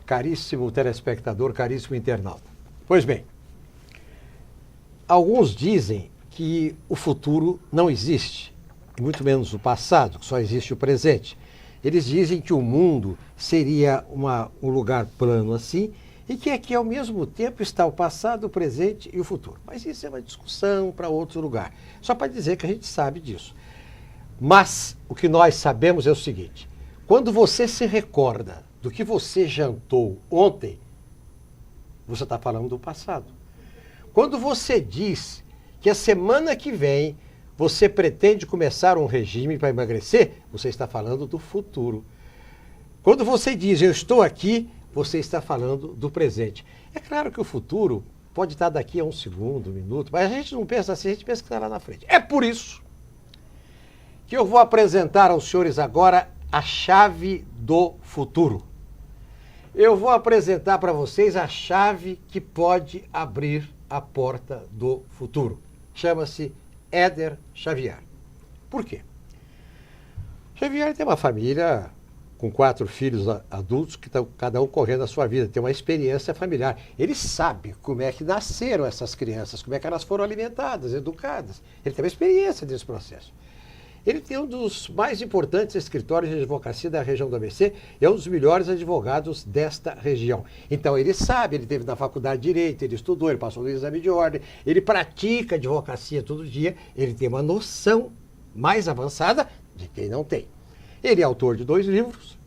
caríssimo telespectador, caríssimo internauta. Pois bem, alguns dizem que o futuro não existe, e muito menos o passado, que só existe o presente. Eles dizem que o mundo seria um lugar plano assim, e que aqui ao mesmo tempo está o passado, o presente e o futuro. Mas isso é uma discussão para outro lugar. Só para dizer que a gente sabe disso. Mas o que nós sabemos é o seguinte: quando você se recorda do que você jantou ontem, você está falando do passado. Quando você diz que a semana que vem você pretende começar um regime para emagrecer, você está falando do futuro. Quando você diz eu estou aqui, você está falando do presente. É claro que o futuro pode estar daqui a um segundo, um minuto, mas a gente não pensa assim, a gente pensa que está lá na frente. É por isso que eu vou apresentar aos senhores agora a chave do futuro. Eu vou apresentar para vocês a chave que pode abrir a porta do futuro. Chama-se Éder Xavier. Por quê? Xavier tem uma família com 4 filhos adultos que estão cada um correndo a sua vida, tem uma experiência familiar. Ele sabe como é que nasceram essas crianças, como é que elas foram alimentadas, educadas. Ele tem uma experiência desse processo. Ele tem um dos mais importantes escritórios de advocacia da região do ABC e é um dos melhores advogados desta região. Então ele sabe, ele teve na faculdade de Direito, ele estudou, ele passou no exame de ordem, ele pratica advocacia todo dia, ele tem uma noção mais avançada de quem não tem. Ele é autor de 2 livros,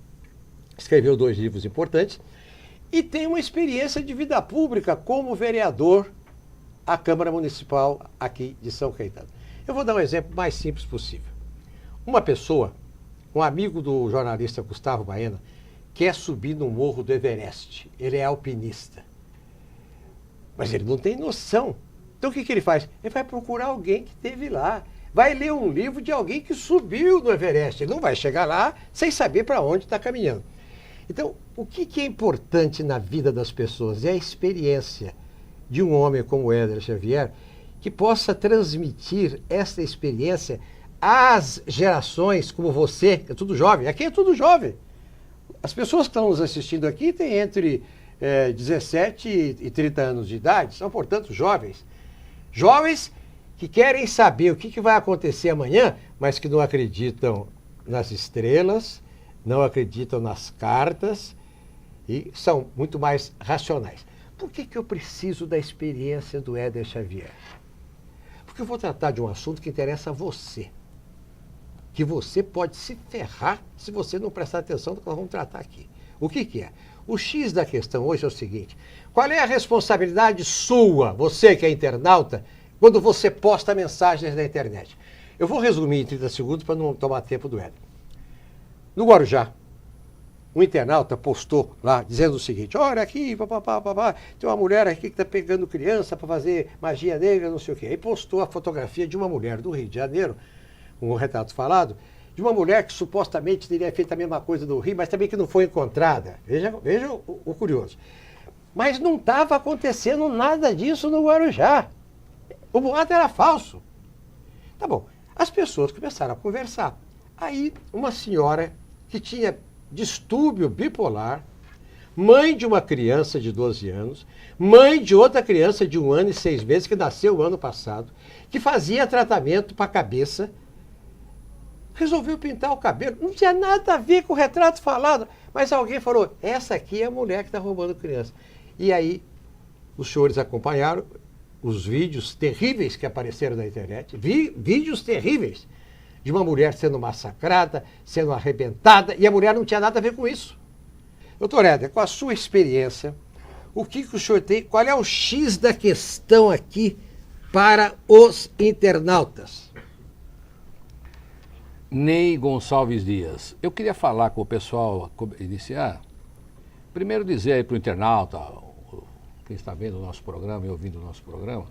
escreveu 2 livros importantes e tem uma experiência de vida pública como vereador à Câmara Municipal aqui de São Caetano. Eu vou dar um exemplo mais simples possível. Uma pessoa, um amigo do jornalista Gustavo Baena, quer subir no morro do Everest. Ele é alpinista. Mas ele não tem noção. Então o que ele faz? Ele vai procurar alguém que esteve lá. Vai ler um livro de alguém que subiu no Everest. Ele não vai chegar lá sem saber para onde está caminhando. Então, o que é importante na vida das pessoas? É a experiência de um homem como o Éder Xavier, que possa transmitir essa experiência às gerações como você, que é tudo jovem. Aqui é tudo jovem. As pessoas que estão nos assistindo aqui têm entre 17 e 30 anos de idade, são, portanto, jovens. Jovens que querem saber o que vai acontecer amanhã, mas que não acreditam nas estrelas, não acreditam nas cartas e são muito mais racionais. Por que eu preciso da experiência do Éder Xavier? Porque eu vou tratar de um assunto que interessa a você. Que você pode se ferrar se você não prestar atenção no que nós vamos tratar aqui. O que é? O X da questão hoje é o seguinte: qual é a responsabilidade sua, você que é internauta, quando você posta mensagens na internet? Eu vou resumir em 30 segundos para não tomar tempo do Éder. No Guarujá, um internauta postou lá dizendo o seguinte: olha aqui, papapá, tem uma mulher aqui que está pegando criança para fazer magia negra, não sei o quê. Aí postou a fotografia de uma mulher do Rio de Janeiro, um retrato falado, de uma mulher que supostamente teria feito a mesma coisa no Rio, mas também que não foi encontrada. Veja o curioso. Mas não estava acontecendo nada disso no Guarujá. O boato era falso. Tá bom. As pessoas começaram a conversar. Aí uma senhora que tinha distúrbio bipolar, mãe de uma criança de 12 anos, mãe de outra criança de 1 ano e 6 meses que nasceu o ano passado, que fazia tratamento para a cabeça, resolveu pintar o cabelo. Não tinha nada a ver com o retrato falado, mas alguém falou: essa aqui é a mulher que está roubando criança. E aí os senhores acompanharam os vídeos terríveis que apareceram na internet, vídeos terríveis de uma mulher sendo massacrada, sendo arrebentada, e a mulher não tinha nada a ver com isso. Doutor Éder, com a sua experiência, o que o senhor tem, qual é o X da questão aqui para os internautas? Ney Gonçalves Dias, eu queria falar com o pessoal, iniciar, primeiro dizer aí para o internauta, quem está vendo o nosso programa e ouvindo o nosso programa,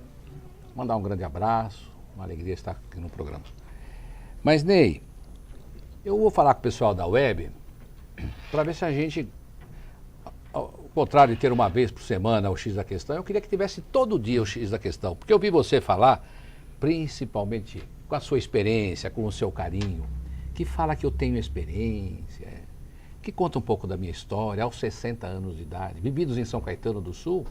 mandar um grande abraço, uma alegria estar aqui no programa. Mas, Ney, eu vou falar com o pessoal da web para ver se a gente, ao contrário de ter uma vez por semana o X da questão, eu queria que tivesse todo dia o X da questão, porque eu vi você falar, principalmente com a sua experiência, com o seu carinho, que fala que eu tenho experiência, que conta um pouco da minha história, aos 60 anos de idade, vividos em São Caetano do Sul,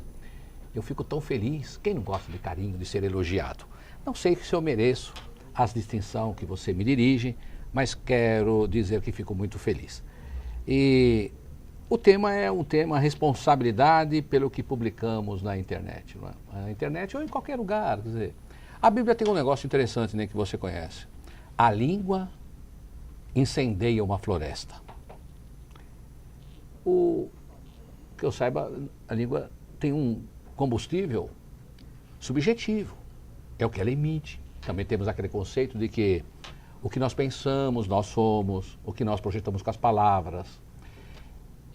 eu fico tão feliz. Quem não gosta de carinho, de ser elogiado? Não sei se eu mereço as distinções que você me dirige, mas quero dizer que fico muito feliz. E o tema é um tema responsabilidade pelo que publicamos na internet. Não é? Na internet ou em qualquer lugar. Quer dizer, a Bíblia tem um negócio interessante, né, que você conhece. A língua incendeia uma floresta. Que eu saiba, a língua tem um combustível subjetivo. É o que ela emite. Também temos aquele conceito de que o que nós pensamos, nós somos, o que nós projetamos com as palavras.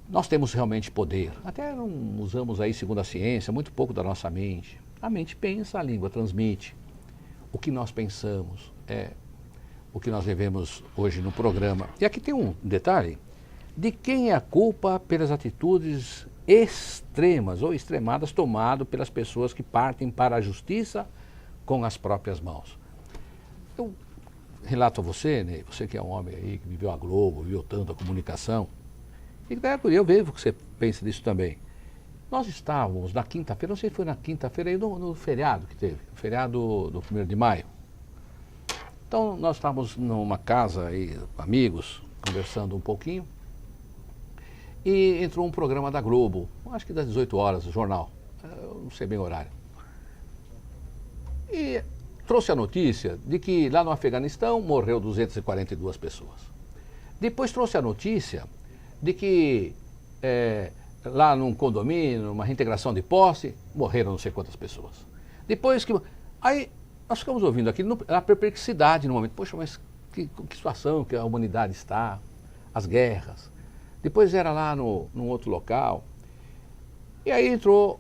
Nós temos realmente poder. Até não usamos aí, segundo a ciência, muito pouco da nossa mente. A mente pensa, a língua transmite. O que nós pensamos é o que nós devemos hoje no programa. E aqui tem um detalhe. De quem é a culpa pelas atitudes extremas ou extremadas tomadas pelas pessoas que partem para a justiça com as próprias mãos? Eu relato a você, né, você que é um homem aí que viveu a Globo, viveu tanto a comunicação, e eu vejo que você pensa nisso também. Nós estávamos na quinta-feira, não sei se foi na quinta-feira, aí no feriado que teve, o feriado do 1º de maio. Então nós estávamos numa casa aí, amigos, conversando um pouquinho, e entrou um programa da Globo, acho que das 18 horas, o jornal, eu não sei bem o horário. E trouxe a notícia de que lá no Afeganistão morreu 242 pessoas. Depois trouxe a notícia de que lá num condomínio, numa reintegração de posse, morreram não sei quantas pessoas. Depois que... Aí nós ficamos ouvindo aqui a perplexidade no momento. Poxa, mas que situação que a humanidade está, as guerras. Depois era lá num outro local. E aí entrou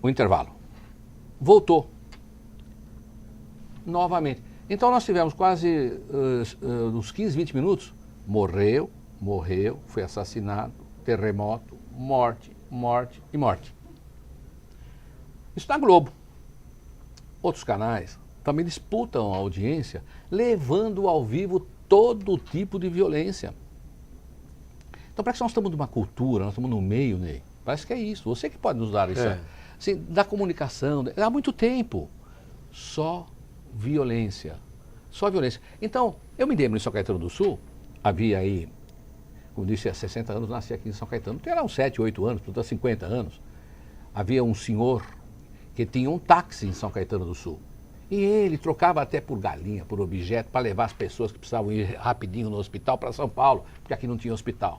o intervalo. Voltou. Novamente. Então nós tivemos quase uns 15, 20 minutos. Morreu, foi assassinado, terremoto, morte, morte e morte. Isso na Globo. Outros canais também disputam a audiência, levando ao vivo todo tipo de violência. Então parece que nós estamos numa cultura, nós estamos no meio, Ney. Parece que é isso. Você que pode nos dar isso. Assim, da comunicação, há muito tempo. Só violência. Só violência. Então, eu me lembro em São Caetano do Sul, havia aí, como disse, há 60 anos, nasci aqui em São Caetano, tinha lá uns 7, 8 anos, portanto, 50 anos. Havia um senhor que tinha um táxi em São Caetano do Sul. E ele trocava até por galinha, por objeto, para levar as pessoas que precisavam ir rapidinho no hospital para São Paulo, porque aqui não tinha hospital,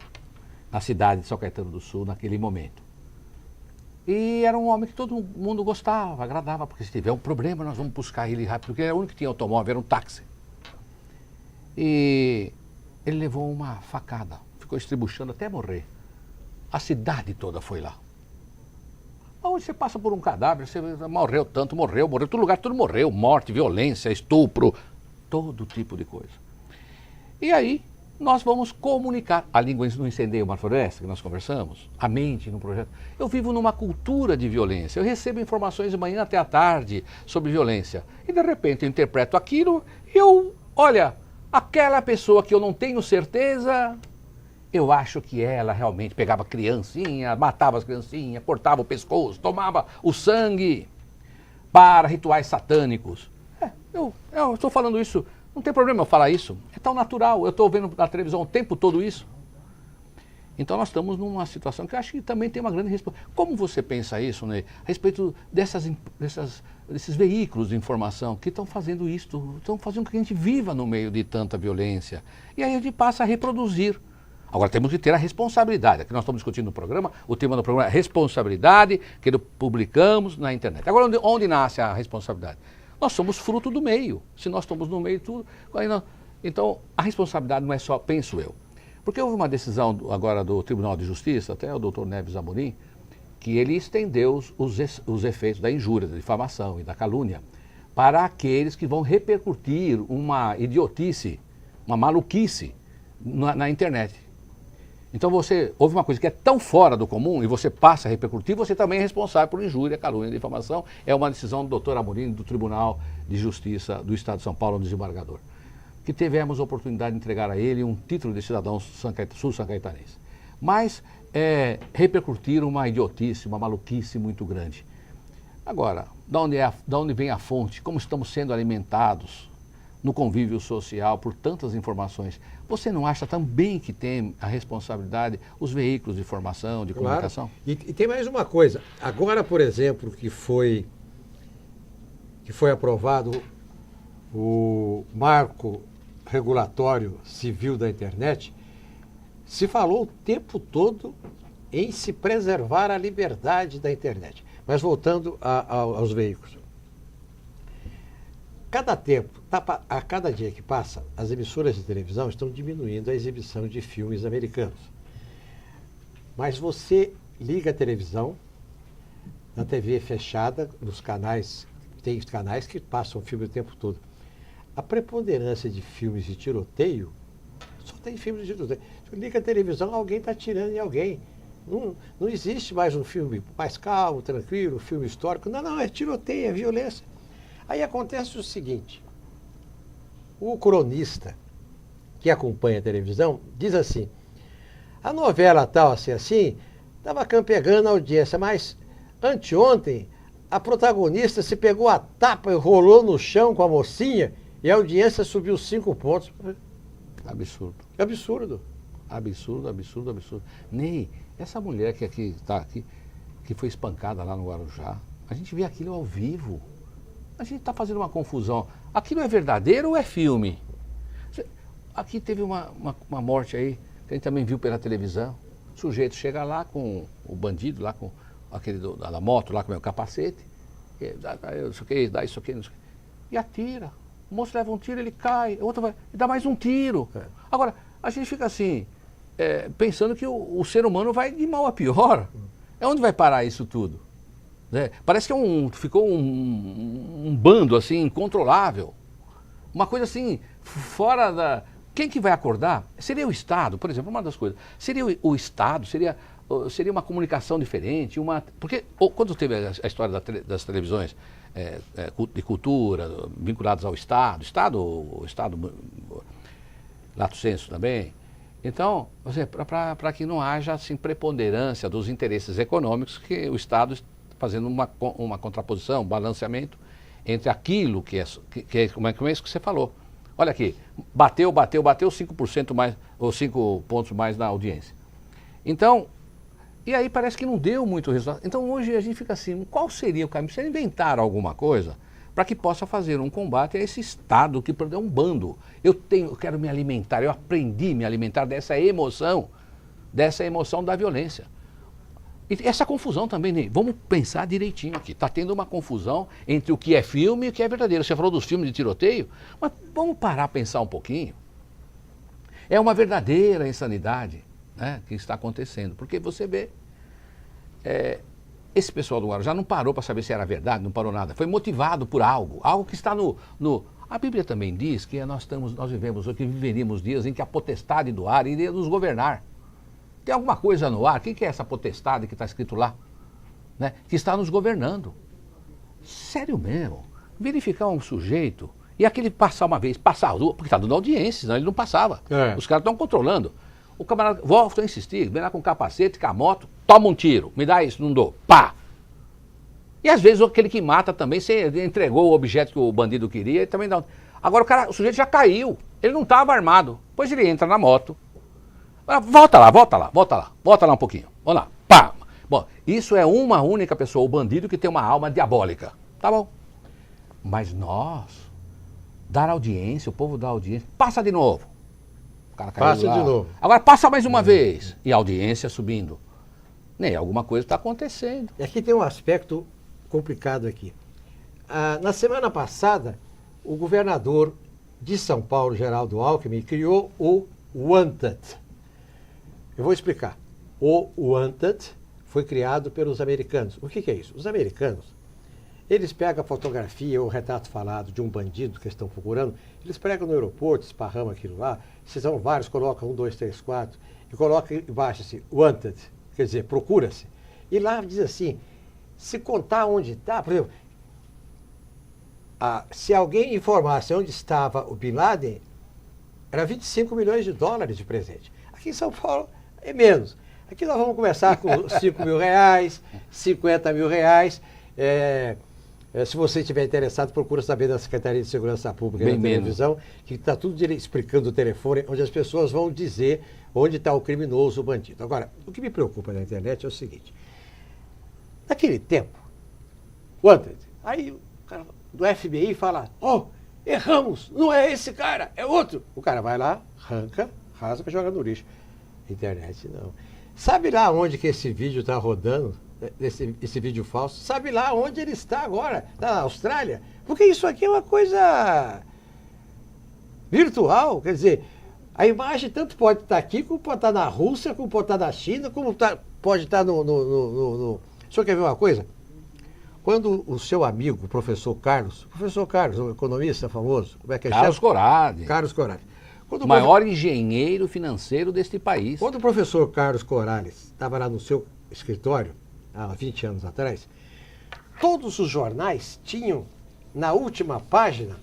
na cidade de São Caetano do Sul, naquele momento. E era um homem que todo mundo gostava, agradava, porque se tiver um problema nós vamos buscar ele rápido, porque era o único que tinha automóvel, era um táxi. E ele levou uma facada, ficou estribuchando até morrer. A cidade toda foi lá. Hoje você passa por um cadáver, você morreu tanto, morreu, todo lugar tudo morreu, morte, violência, estupro, todo tipo de coisa. E aí nós vamos comunicar. A língua não incendeia uma floresta, que nós conversamos, a mente no projeto. Eu vivo numa cultura de violência, eu recebo informações de manhã até à tarde sobre violência. E de repente eu interpreto aquilo e olha, aquela pessoa que eu não tenho certeza, eu acho que ela realmente pegava criancinha, matava as criancinhas, cortava o pescoço, tomava o sangue para rituais satânicos. Eu estou falando isso, não tem problema eu falar isso, é tão natural, eu estou vendo na televisão o tempo todo isso. Então nós estamos numa situação que eu acho que também tem uma grande responsabilidade. Como você pensa isso, né, a respeito desses veículos de informação que estão fazendo isso, estão fazendo com que a gente viva no meio de tanta violência. E aí a gente passa a reproduzir. Agora temos que ter a responsabilidade. Aqui nós estamos discutindo no programa, o tema do programa é responsabilidade, que publicamos na internet. Agora, onde nasce a responsabilidade? Nós somos fruto do meio. Se nós estamos no meio de tudo... Então, a responsabilidade não é só, penso eu. Porque houve uma decisão agora do Tribunal de Justiça, até o doutor Neves Amorim, que ele estendeu os efeitos da injúria, da difamação e da calúnia para aqueles que vão repercutir uma idiotice, uma maluquice na internet. Então houve uma coisa que é tão fora do comum e você passa a repercutir, você também é responsável por injúria, calúnia e difamação. É uma decisão do doutor Amorim, do Tribunal de Justiça do Estado de São Paulo, no desembargador. que tivemos a oportunidade de entregar a ele um título de cidadão sul-sancaetanense. Mas repercutiram uma idiotice, uma maluquice muito grande. Agora, da onde vem a fonte? Como estamos sendo alimentados no convívio social por tantas informações? Você não acha também que tem a responsabilidade os veículos de informação, de comunicação? E tem mais uma coisa. Agora, por exemplo, que foi aprovado o marco regulatório civil da internet, se falou o tempo todo em se preservar a liberdade da internet. Mas voltando aos veículos. A cada dia que passa, as emissoras de televisão estão diminuindo a exibição de filmes americanos. Mas você liga a televisão, na TV fechada, nos canais, tem canais que passam filme o tempo todo. A preponderância de filmes de tiroteio, só tem filmes de tiroteio. Você liga a televisão, alguém está atirando em alguém. Não existe mais um filme mais calmo, tranquilo, um filme histórico. Não, é tiroteio, é violência. Aí acontece o seguinte, o cronista que acompanha a televisão diz assim, a novela tal, assim, estava pegando a audiência, mas anteontem a protagonista se pegou a tapa e rolou no chão com a mocinha e a audiência subiu 5 pontos. Absurdo. Absurdo. Absurdo, absurdo, absurdo. Ney, essa mulher que está aqui, que foi espancada lá no Guarujá, a gente vê aquilo ao vivo. A gente está fazendo uma confusão. Aquilo é verdadeiro ou é filme? Aqui teve uma morte aí, que a gente também viu pela televisão. O sujeito chega lá com o bandido, lá com aquele da moto, lá com o capacete, dá isso aqui, e atira. O moço leva um tiro, ele cai, o outro vai, e dá mais um tiro. Agora, a gente fica assim, pensando que o ser humano vai de mal a pior. É onde vai parar isso tudo? Parece que ficou um bando assim, incontrolável. Uma coisa assim, fora da... Quem que vai acordar? Seria o Estado, por exemplo, uma das coisas. Seria o Estado, seria uma comunicação diferente, porque quando teve a história das televisões de cultura, vinculadas ao Estado, lato sensu também, então, para que não haja assim, preponderância dos interesses econômicos, que o Estado fazendo uma contraposição, um balanceamento entre aquilo que é como é isso que você falou. Olha aqui, bateu 5% mais, ou 5 pontos mais na audiência. Então, e aí parece que não deu muito resultado. Então hoje a gente fica assim, qual seria o caminho? Precisa inventar alguma coisa para que possa fazer um combate a esse Estado que perdeu um bando. Eu quero me alimentar, eu aprendi a me alimentar dessa emoção da violência. E essa confusão também, Ney, vamos pensar direitinho aqui. Está tendo uma confusão entre o que é filme e o que é verdadeiro. Você falou dos filmes de tiroteio, mas vamos parar a pensar um pouquinho. É uma verdadeira insanidade, né, que está acontecendo. Porque você vê, esse pessoal do Guarujá não parou para saber se era verdade, não parou nada. Foi motivado por algo que está no... A Bíblia também diz que nós viveríamos dias em que a potestade do ar iria nos governar. Tem alguma coisa no ar? O que é essa potestade que está escrito lá? Né? Que está nos governando. Sério mesmo. Verificar um sujeito e aquele passar uma vez, porque está dando audiência, senão ele não passava. Os caras estão controlando. O camarada volta a insistir, vem lá com o capacete, com a moto, toma um tiro, me dá isso, não dou, pá! E às vezes aquele que mata também, você entregou o objeto que o bandido queria, ele também dá. Agora o sujeito já caiu, ele não estava armado, depois ele entra na moto. Volta lá um pouquinho. Vamos lá. Pá. Bom, isso é uma única pessoa, o bandido que tem uma alma diabólica. Tá bom. Mas nós, dar audiência, o povo dá audiência, passa de novo. O cara caiu passa lá. De novo. Agora passa mais uma vez. E a audiência subindo. Nem alguma coisa está acontecendo. E aqui tem um aspecto complicado aqui. Na semana passada, o governador de São Paulo, Geraldo Alckmin, criou o Wanted. Eu vou explicar. O Wanted foi criado pelos americanos. O que é isso? Os americanos, eles pegam a fotografia ou o retrato falado de um bandido que estão procurando, eles pegam no aeroporto, esparramam aquilo lá, se são vários, colocam 1, 2, 3, 4, e colocam embaixo assim, Wanted, quer dizer, procura-se. E lá diz assim, se contar onde está, por exemplo, se alguém informasse onde estava o Bin Laden, era 25 milhões de dólares de presente. Aqui em São Paulo é menos. Aqui nós vamos começar com 5 mil reais, 50 mil reais. Se você estiver interessado, procura saber da Secretaria de Segurança Pública da televisão, que está tudo explicando o telefone, onde as pessoas vão dizer onde está o criminoso, o bandido. Agora, o que me preocupa na internet é o seguinte. Naquele tempo, aí o cara do FBI fala, erramos, não é esse cara, é outro. O cara vai lá, rasga, joga no lixo. Internet não. Sabe lá onde que esse vídeo está rodando? Esse vídeo falso, sabe lá onde ele está agora, na Austrália? Porque isso aqui é uma coisa virtual, quer dizer, a imagem tanto pode estar aqui, como pode estar na Rússia, como pode estar na China, como pode estar no... O senhor quer ver uma coisa? Quando o seu amigo, o professor Carlos, um economista famoso, como é que é? Carlos Corradi. Carlos Corradi. O maior engenheiro financeiro deste país. Quando o professor Carlos Corrales estava lá no seu escritório, há 20 anos atrás, todos os jornais tinham na última página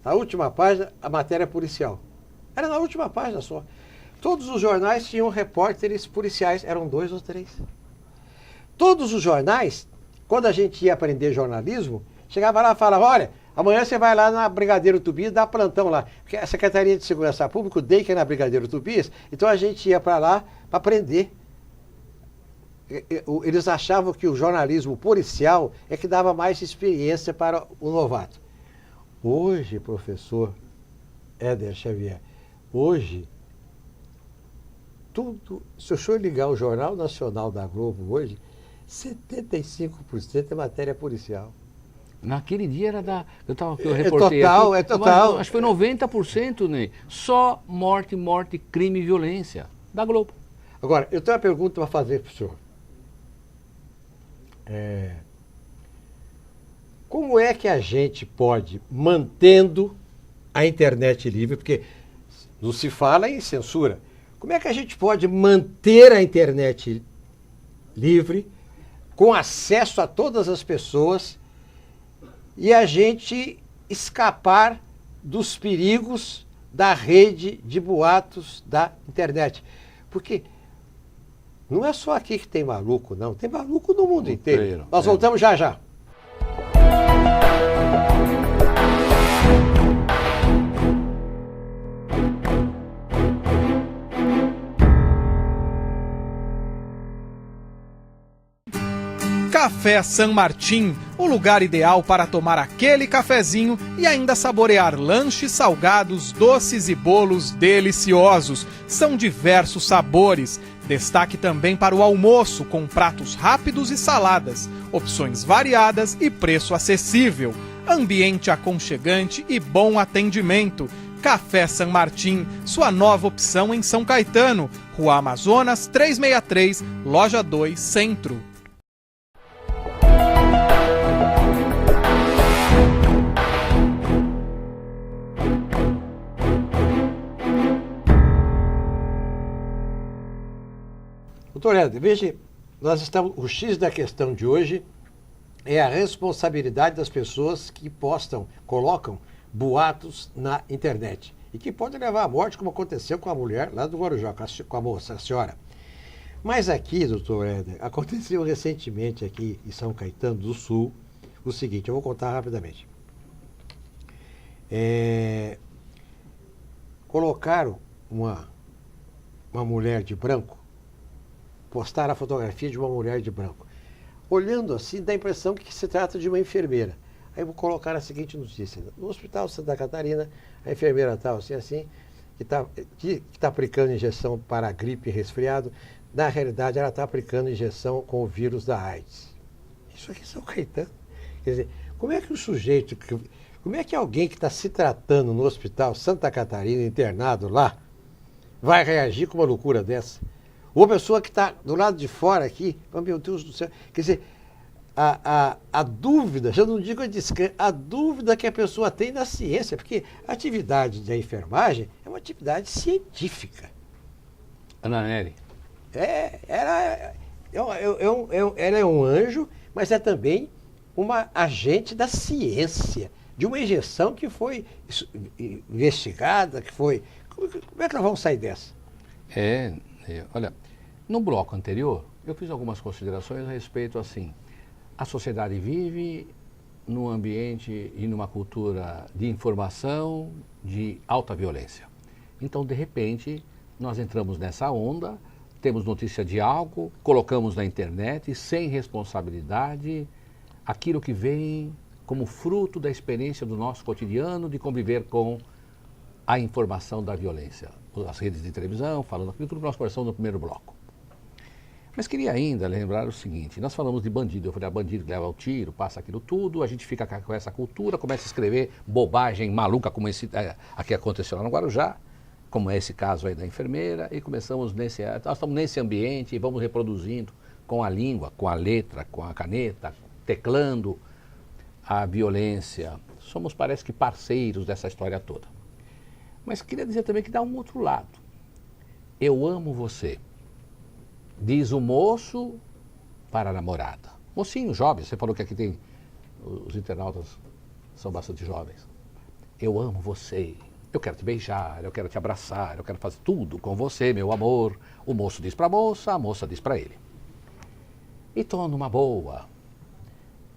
a matéria policial. Era na última página só. Todos os jornais tinham repórteres policiais, eram 2 ou 3. Todos os jornais, quando a gente ia aprender jornalismo, chegava lá e falava, olha, amanhã você vai lá na Brigadeiro Tobias dar plantão lá. Porque a Secretaria de Segurança Pública, o DEIC é na Brigadeiro Tobias, então a gente ia para lá para aprender. Eles achavam que o jornalismo policial é que dava mais experiência para o novato. Hoje, professor Éder Xavier, hoje, se o senhor ligar o Jornal Nacional da Globo hoje, 75% é matéria policial. Naquele dia era eu reportei total. Acho que foi 90%, Ney. Só morte, crime e violência. Da Globo. Agora, eu tenho uma pergunta para fazer para o senhor. Como é que a gente pode, mantendo a internet livre, porque não se fala em censura, como é que a gente pode manter a internet livre, com acesso a todas as pessoas, e a gente escapar dos perigos da rede de boatos da internet? Porque não é só aqui que tem maluco, não. Tem maluco no mundo inteiro. Nós voltamos já já. Café San Martín, o lugar ideal para tomar aquele cafezinho e ainda saborear lanches, salgados, doces e bolos deliciosos. São diversos sabores. Destaque também para o almoço, com pratos rápidos e saladas, opções variadas e preço acessível. Ambiente aconchegante e bom atendimento. Café San Martín, sua nova opção em São Caetano, Rua Amazonas 363, Loja 2, Centro. Doutor Éder, veja, o X da questão de hoje é a responsabilidade das pessoas que colocam boatos na internet e que podem levar à morte, como aconteceu com a mulher lá do Guarujá, com a moça, a senhora. Mas aqui, doutor Éder, aconteceu recentemente aqui em São Caetano do Sul o seguinte, eu vou contar rapidamente. Colocaram uma mulher de branco, postaram a fotografia de uma mulher de branco. Olhando assim, dá a impressão que se trata de uma enfermeira. Aí vou colocar a seguinte notícia. No Hospital Santa Catarina, a enfermeira tal, assim, que está aplicando injeção para gripe e resfriado. Na realidade, ela está aplicando injeção com o vírus da AIDS. Isso aqui é São Caetano. Quer dizer, como é que alguém que está se tratando no Hospital Santa Catarina, internado lá, vai reagir com uma loucura dessa? Ou a pessoa que está do lado de fora aqui, oh, meu Deus do céu, quer dizer, a dúvida, já não digo a dúvida que a pessoa tem na ciência, porque a atividade da enfermagem é uma atividade científica. Ana Nery. Ela é um anjo, mas é também uma agente da ciência. de uma injeção que foi investigada, que foi... Como é que nós vamos sair dessa? Olha, no bloco anterior, eu fiz algumas considerações a respeito, assim, a sociedade vive num ambiente e numa cultura de informação, de alta violência. Então, de repente, nós entramos nessa onda, temos notícia de algo, colocamos na internet, sem responsabilidade, aquilo que vem como fruto da experiência do nosso cotidiano de conviver com a informação da violência. As redes de televisão, falando aquilo, tudo que nós conversamos no primeiro bloco. Mas queria ainda lembrar o seguinte, nós falamos de bandido, eu falei, bandido que leva o tiro, passa aquilo tudo, a gente fica com essa cultura, começa a escrever bobagem maluca como esse aqui aconteceu lá no Guarujá, como é esse caso aí da enfermeira, e começamos nós estamos nesse ambiente e vamos reproduzindo com a língua, com a letra, com a caneta, teclando a violência. Somos, parece que, parceiros dessa história toda. Mas queria dizer também que dá um outro lado. Eu amo você. Diz o moço para a namorada. Mocinho, jovem, você falou que aqui tem, os internautas são bastante jovens. Eu amo você, eu quero te beijar, eu quero te abraçar, eu quero fazer tudo com você, meu amor. O moço diz para a moça diz para ele. E estou numa boa.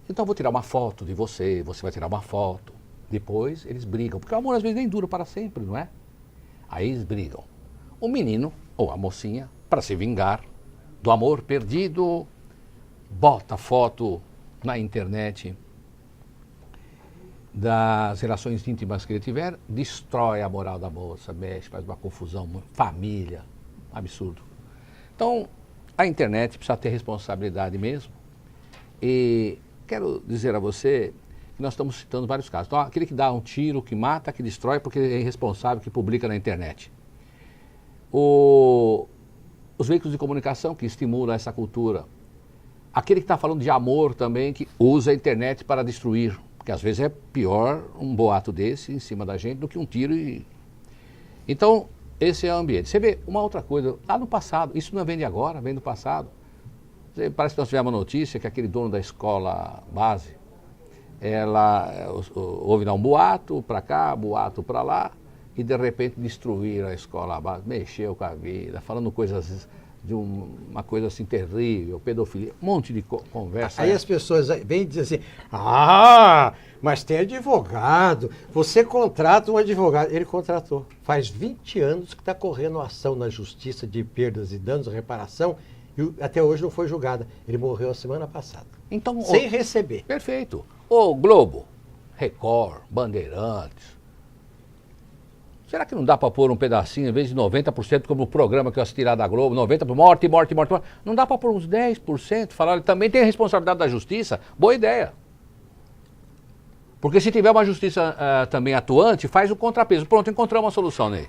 Então vou tirar uma foto de você, você vai tirar uma foto. Depois eles brigam, porque o amor às vezes nem dura para sempre, não é? Aí eles brigam. O menino, ou a mocinha, para se vingar do amor perdido, bota foto na internet das relações íntimas que ele tiver, destrói a moral da moça, mexe, faz uma confusão, família, absurdo. Então, a internet precisa ter responsabilidade mesmo. E quero dizer a você que nós estamos citando vários casos. Então, aquele que dá um tiro, que mata, que destrói porque é irresponsável, que publica na internet. Os veículos de comunicação que estimulam essa cultura. Aquele que está falando de amor também, que usa a internet para destruir. Porque às vezes é pior um boato desse em cima da gente do que um tiro. Então, esse é o ambiente. Você vê uma outra coisa, lá no passado, isso não vem de agora, vem do passado. Parece que nós tivemos uma notícia que aquele dono da escola base, houve lá um boato para cá, boato para lá, e de repente destruíram a escola base, mexeu com a vida, falando coisas de uma coisa assim terrível, pedofilia, um monte de conversa. Aí as pessoas vêm dizer assim, mas tem advogado, você contrata um advogado. Ele contratou, faz 20 anos que está correndo ação na justiça de perdas e danos, reparação, e até hoje não foi julgada. Ele morreu a semana passada, então, sem receber. Perfeito. O Globo, Record, Bandeirantes, será que não dá para pôr um pedacinho, em vez de 90%, como o programa que eu assisti lá da Globo, 90%, morte, não dá para pôr uns 10%, falar, ele também tem a responsabilidade da justiça? Boa ideia. Porque se tiver uma justiça também atuante, faz o contrapeso. Pronto, encontramos uma solução, Ney.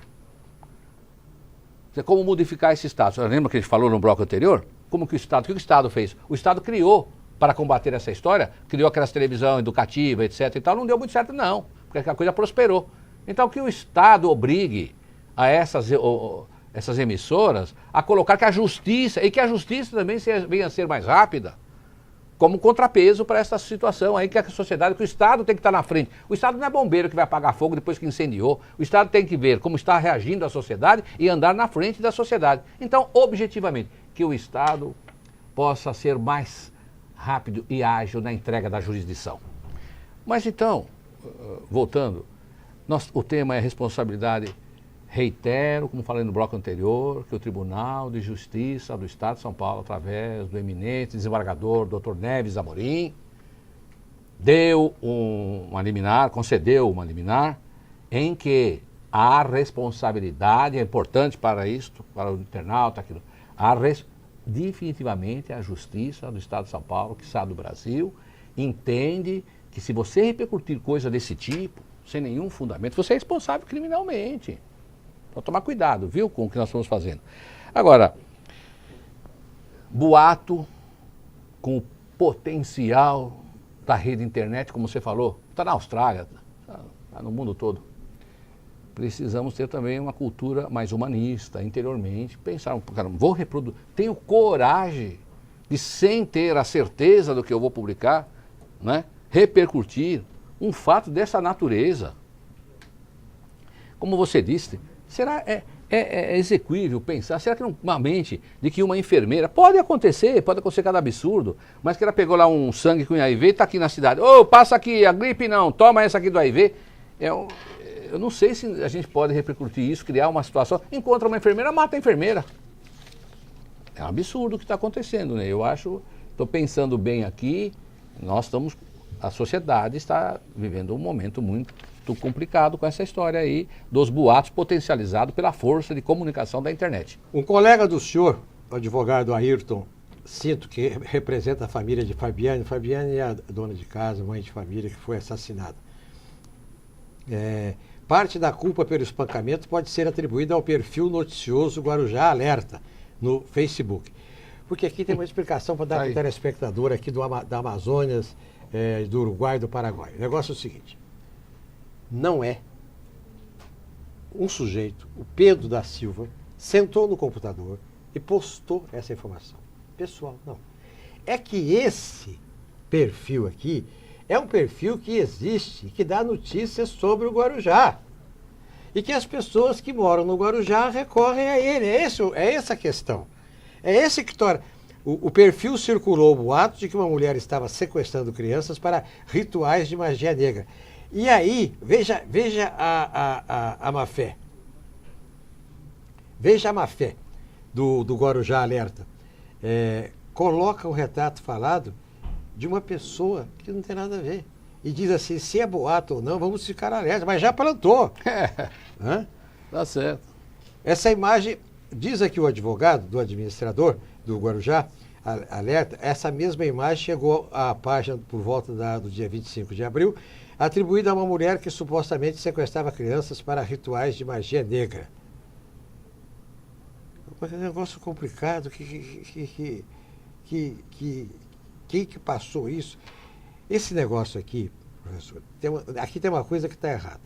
Como modificar esse Estado? Você lembra que a gente falou no bloco anterior? O que o Estado fez? O Estado criou, para combater essa história, criou aquelas televisão educativa, etc. e tal, não deu muito certo não, porque a coisa prosperou. Então que o Estado obrigue a essas emissoras a colocar que a justiça, e que a justiça também venha a ser mais rápida, como contrapeso para essa situação aí que a sociedade, que o Estado tem que estar na frente. O Estado não é bombeiro que vai apagar fogo depois que incendiou. O Estado tem que ver como está reagindo a sociedade e andar na frente da sociedade. Então, objetivamente, que o Estado possa ser mais rápido e ágil na entrega da jurisdição. Mas então, voltando, o tema é responsabilidade. Reitero, como falei no bloco anterior, que o Tribunal de Justiça do Estado de São Paulo, através do eminente desembargador Dr. Neves Amorim, deu uma liminar, concedeu uma liminar, em que a responsabilidade, é importante para isto, para o internauta, definitivamente a Justiça do Estado de São Paulo, que está do Brasil, entende que se você repercutir coisa desse tipo, sem nenhum fundamento, você é responsável criminalmente. Então, tomar cuidado, viu, com o que nós estamos fazendo. Agora, boato com o potencial da rede internet, como você falou, está na Austrália, está no mundo todo. Precisamos ter também uma cultura mais humanista, interiormente, pensar, caramba, vou reproduzir, tenho coragem de, sem ter a certeza do que eu vou publicar, né, repercutir um fato dessa natureza. Como você disse, será exequível pensar, será que uma mente de que uma enfermeira, pode acontecer cada absurdo, mas que ela pegou lá um sangue com HIV e está aqui na cidade, passa aqui, a gripe não, toma essa aqui do HIV. Eu não sei se a gente pode repercutir isso, criar uma situação, encontra uma enfermeira, mata a enfermeira. É um absurdo o que está acontecendo, né? Eu acho, estou pensando bem aqui, a sociedade está vivendo um momento muito complicado com essa história aí dos boatos potencializados pela força de comunicação da internet. Um colega do senhor, o advogado Ayrton Cinto, que representa a família de Fabiane. Fabiane é a dona de casa, mãe de família, que foi assassinada. Parte da culpa pelo espancamento pode ser atribuída ao perfil noticioso Guarujá Alerta no Facebook. Porque aqui tem uma explicação para dar para o telespectador aqui da Amazônias, do Uruguai e do Paraguai. O negócio é o seguinte: não é um sujeito, o Pedro da Silva, sentou no computador e postou essa informação. Pessoal, não. É que esse perfil aqui é um perfil que existe, que dá notícias sobre o Guarujá. E que as pessoas que moram no Guarujá recorrem a ele. É essa a questão. É esse que torna... O perfil circulou o boato de que uma mulher estava sequestrando crianças para rituais de magia negra. E aí, veja a má fé. Veja a má fé do Guarujá Alerta. Coloca o retrato falado de uma pessoa que não tem nada a ver. E diz assim, se é boato ou não, vamos ficar alerta. Mas já plantou. Tá certo. Essa imagem, diz aqui o advogado do administrador do Guarujá Alerta, essa mesma imagem chegou à página por volta do dia 25 de abril, atribuída a uma mulher que supostamente sequestrava crianças para rituais de magia negra. É um negócio complicado. Quem que passou isso? Esse negócio aqui, professor, aqui tem uma coisa que está errada.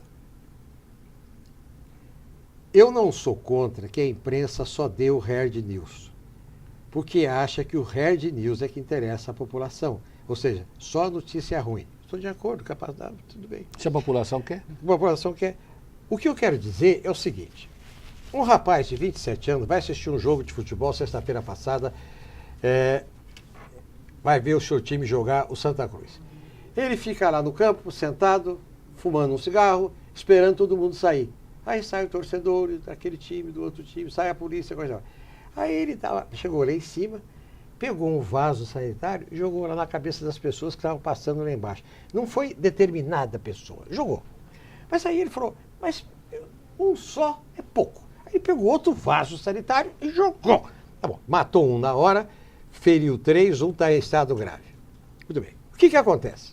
Eu não sou contra que a imprensa só dê o hard news, porque acha que o hard news é que interessa à população. Ou seja, só notícia ruim. Estou de acordo, capaz de tudo bem. Se a população quer? A população quer. O que eu quero dizer é o seguinte: um rapaz de 27 anos vai assistir um jogo de futebol sexta-feira passada, vai ver o seu time jogar o Santa Cruz. Ele fica lá no campo, sentado, fumando um cigarro, esperando todo mundo sair. Aí sai o torcedor daquele time, do outro time, sai a polícia, coisa lá. Aí ele chegou lá em cima, pegou um vaso sanitário e jogou lá na cabeça das pessoas que estavam passando lá embaixo. Não foi determinada pessoa, jogou. Mas aí ele falou, mas um só é pouco. Aí ele pegou outro vaso sanitário e jogou. Tá bom, matou um na hora, feriu 3, um está em estado grave. Muito bem. O que acontece?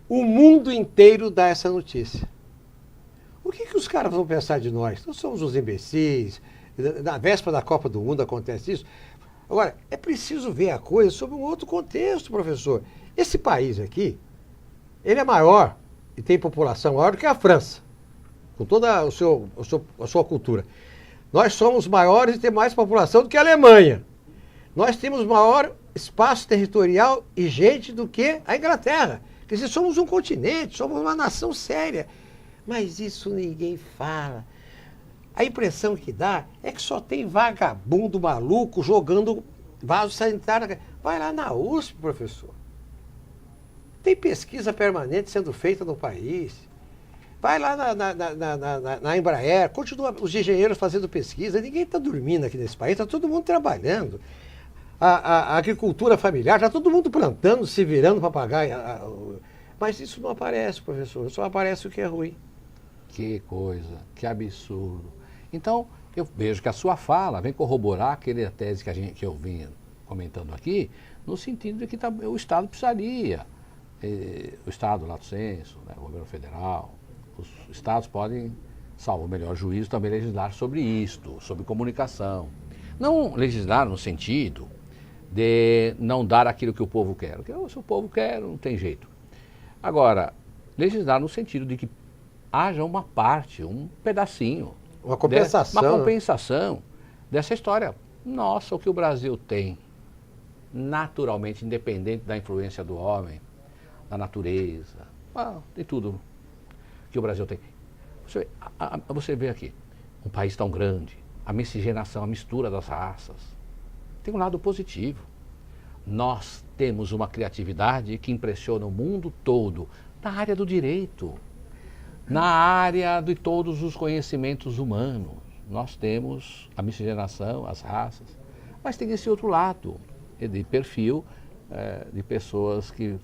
O mundo inteiro dá essa notícia. O que os caras vão pensar de nós? Nós somos os imbecis. Na véspera da Copa do Mundo acontece isso. Agora, é preciso ver a coisa sob um outro contexto, professor. Esse país aqui, ele é maior e tem população maior do que a França, com toda a sua cultura. Nós somos maiores e temos mais população do que a Alemanha. Nós temos maior espaço territorial e gente do que a Inglaterra. Quer dizer, somos um continente, somos uma nação séria. Mas isso ninguém fala. A impressão que dá é que só tem vagabundo maluco jogando vaso sanitário. Vai lá na USP, professor. Tem pesquisa permanente sendo feita no país. Vai lá na Embraer, continua os engenheiros fazendo pesquisa. Ninguém está dormindo aqui nesse país, está todo mundo trabalhando. A agricultura familiar, está todo mundo plantando, se virando para pagar. Mas isso não aparece, professor, só aparece o que é ruim. Que coisa, que absurdo. Então, eu vejo que a sua fala vem corroborar aquela tese que eu vinha comentando aqui, no sentido de que o Estado precisaria, o Estado, lato sensu, né, o governo federal, os Estados podem, salvo o melhor juízo, também legislar sobre isto, sobre comunicação. Não legislar no sentido de não dar aquilo que o povo quer. Porque se o povo quer, não tem jeito. Agora, legislar no sentido de que haja uma parte, um pedacinho, uma compensação, uma compensação dessa história. Nossa, o que o Brasil tem, naturalmente, independente da influência do homem, da natureza, tem tudo que o Brasil tem. Você vê aqui, um país tão grande, a miscigenação, a mistura das raças, tem um lado positivo. Nós temos uma criatividade que impressiona o mundo todo, na área do direito, na área de todos os conhecimentos humanos. Nós temos a miscigenação, as raças, mas tem esse outro lado de perfil de pessoas que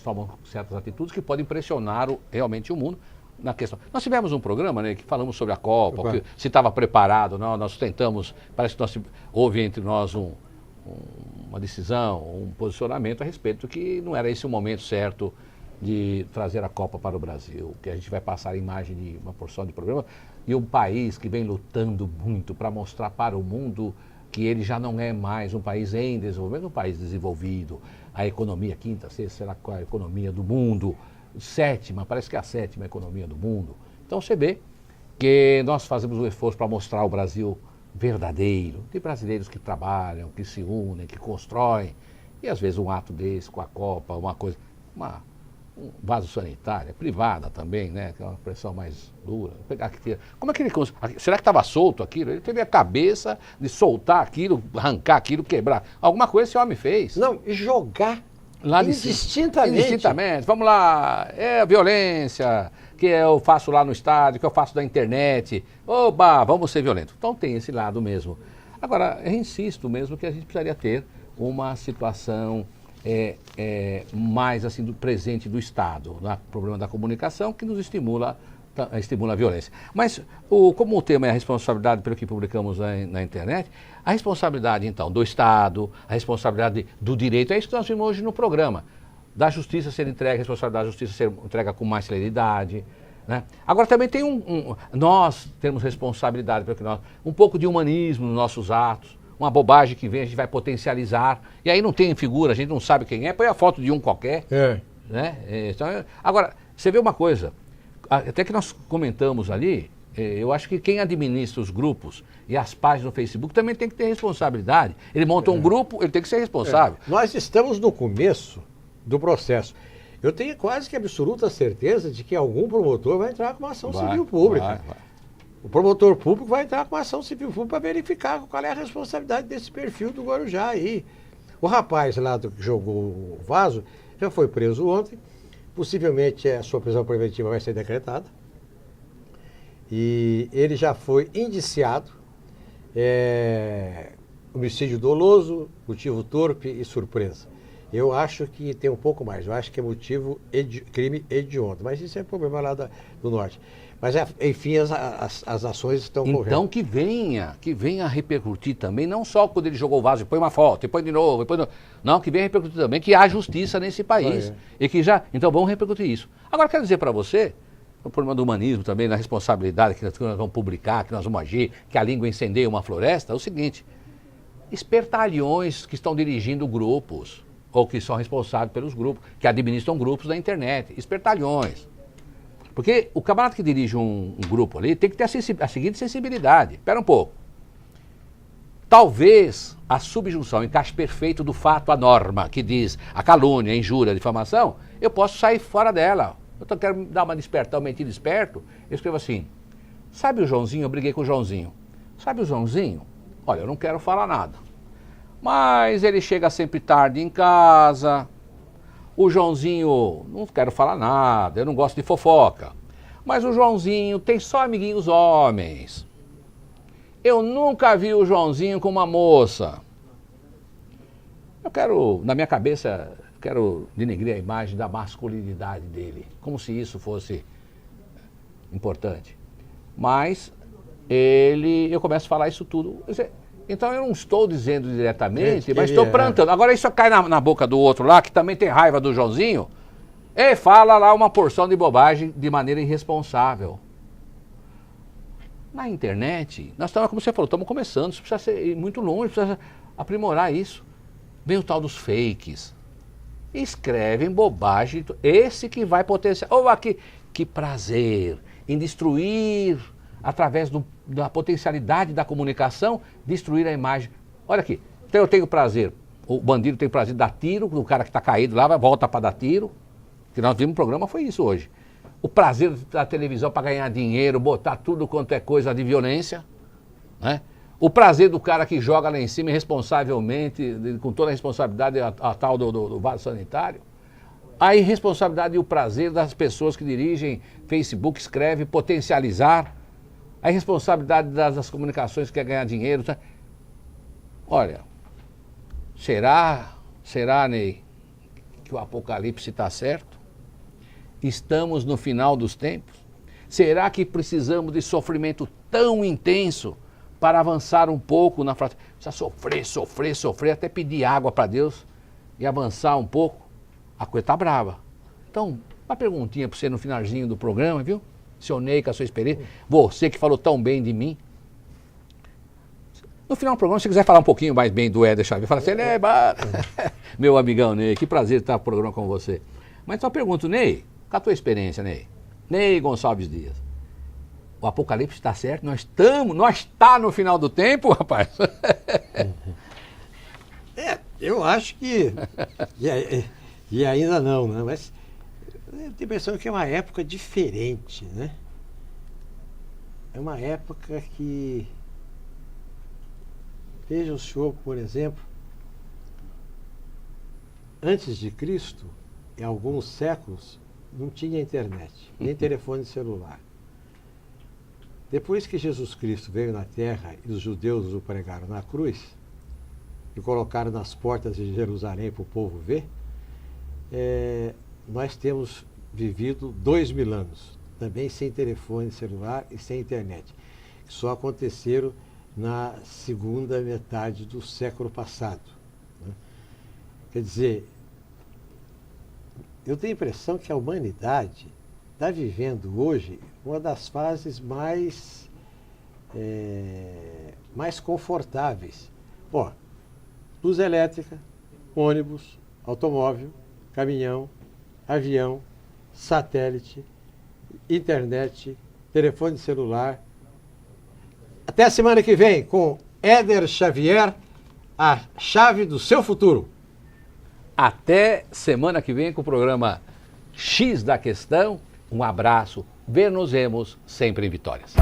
tomam certas atitudes que podem impressionar realmente o mundo na questão. Nós tivemos um programa, né, que falamos sobre a Copa, que se estava preparado, não, nós tentamos, parece que houve entre nós uma decisão, um posicionamento a respeito que não era esse o momento certo de trazer a Copa para o Brasil, que a gente vai passar a imagem de uma porção de programa, e um país que vem lutando muito para mostrar para o mundo que ele já não é mais um país em desenvolvimento, um país desenvolvido, a economia quinta, sexta, será qual a economia do mundo, sétima, parece que é a sétima economia do mundo. Então você vê que nós fazemos um esforço para mostrar o Brasil verdadeiro, de brasileiros que trabalham, que se unem, que constroem, e às vezes um ato desse com a Copa, um vaso sanitário, privada também, né, que é uma pressão mais dura. Como é que ele será que estava solto aquilo? Ele teve a cabeça de soltar aquilo, arrancar aquilo, quebrar. Alguma coisa esse homem fez. Não, e jogar lá indistintamente. Vamos lá, é a violência que eu faço lá no estádio, que eu faço na internet. Oba, vamos ser violentos. Então tem esse lado mesmo. Agora, eu insisto mesmo que a gente precisaria ter uma situação mais assim do presente do Estado, no problema da comunicação, que nos estimula a violência. Mas, como o tema é a responsabilidade pelo que publicamos na internet, a responsabilidade, então, do Estado, a responsabilidade do direito, é isso que nós vimos hoje no programa. Da justiça ser entregue, a responsabilidade da justiça ser entregue com mais celeridade. Né? Agora, também tem nós temos responsabilidade, um pouco de humanismo nos nossos atos. Uma bobagem que vem, a gente vai potencializar. E aí não tem figura, a gente não sabe quem é, põe a foto de um qualquer. Né? Então, agora, você vê uma coisa, até que nós comentamos ali, eu acho que quem administra os grupos e as páginas no Facebook também tem que ter responsabilidade. Ele monta um grupo, ele tem que ser responsável. Nós estamos no começo do processo. Eu tenho quase que absoluta certeza de que algum promotor vai entrar com uma ação civil pública. Vai. O promotor público vai entrar com uma ação civil pública para verificar qual é a responsabilidade desse perfil do Guarujá aí. O rapaz lá que jogou o vaso já foi preso ontem. Possivelmente a sua prisão preventiva vai ser decretada. E ele já foi indiciado. Homicídio doloso, motivo torpe e surpresa. Eu acho que tem um pouco mais. Eu acho que é motivo crime hediondo. Mas isso é problema lá do norte. Mas, enfim, as ações estão correndo. Então que venha repercutir também, não só quando ele jogou o vaso, põe uma foto, e põe de novo, não, que venha repercutir também, que há justiça nesse país. E que então vamos repercutir isso. Agora, quero dizer para você, o problema do humanismo também, na responsabilidade que nós vamos publicar, que nós vamos agir, que a língua incendeia uma floresta, é o seguinte, espertalhões que estão dirigindo grupos, ou que são responsáveis pelos grupos, que administram grupos da internet, espertalhões. Porque o camarada que dirige um grupo ali tem que ter a seguinte sensibilidade. Espera um pouco. Talvez a subjunção, encaixe perfeito do fato à norma, que diz a calúnia, a injúria, a difamação, eu posso sair fora dela. Eu quero dar uma despertar, um mentido esperto. Eu escrevo assim, sabe o Joãozinho? Eu briguei com o Joãozinho. Sabe o Joãozinho? Olha, eu não quero falar nada. Mas ele chega sempre tarde em casa. O Joãozinho, não quero falar nada, eu não gosto de fofoca. Mas o Joãozinho tem só amiguinhos homens. Eu nunca vi o Joãozinho com uma moça. Na minha cabeça, quero denegrir a imagem da masculinidade dele. Como se isso fosse importante. Mas eu começo a falar isso tudo. Então eu não estou dizendo diretamente, mas estou plantando. Agora isso cai na boca do outro lá, que também tem raiva do Joãozinho, e fala lá uma porção de bobagem de maneira irresponsável. Na internet, nós estamos, como você falou, estamos começando, isso precisa ir muito longe, precisa aprimorar isso. Vem o tal dos fakes. Escrevem bobagem, esse que vai potenciar. Ou aqui, que prazer em destruir, através da potencialidade da comunicação, destruir a imagem. Olha aqui, então eu tenho prazer, o bandido tem prazer de dar tiro, o cara que está caído lá volta para dar tiro, que nós vimos no programa foi isso hoje. O prazer da televisão para ganhar dinheiro, botar tudo quanto é coisa de violência, né? O prazer do cara que joga lá em cima irresponsavelmente, com toda a responsabilidade a tal do vaso sanitário. A irresponsabilidade e o prazer das pessoas que dirigem Facebook, escreve, potencializar. A irresponsabilidade das comunicações que quer ganhar dinheiro. Tá? Olha, será, Ney, que o Apocalipse está certo? Estamos no final dos tempos? Será que precisamos de sofrimento tão intenso para avançar um pouco na frase? Precisa sofrer, até pedir água para Deus e avançar um pouco? A coisa está brava. Então, uma perguntinha para você no finalzinho do programa, viu? Seu Ney, com a sua experiência, você que falou tão bem de mim. No final do programa, se você quiser falar um pouquinho mais bem do Éder Xavier, fala assim, meu amigão Ney, que prazer estar no programa com você. Mas só pergunto, Ney, com a tua experiência, Ney Gonçalves Dias, o Apocalipse está certo? Nós está no final do tempo, rapaz? Eu acho que... E ainda não, né? Mas eu tenho a impressão que é uma época diferente, né? É uma época que... Veja o senhor, por exemplo, antes de Cristo, em alguns séculos, não tinha internet, nem telefone celular. Depois que Jesus Cristo veio na Terra e os judeus o pregaram na cruz e colocaram nas portas de Jerusalém para o povo ver, nós temos vivido 2000 anos, também sem telefone celular e sem internet, que só aconteceram na segunda metade do século passado, né? Quer dizer, eu tenho a impressão que a humanidade está vivendo hoje uma das fases mais confortáveis. Ó, luz elétrica, ônibus, automóvel, caminhão, avião, satélite, internet, telefone celular. Até a semana que vem com Éder Xavier, a chave do seu futuro. Até semana que vem com o programa X da Questão. Um abraço, nos vemos sempre em vitórias.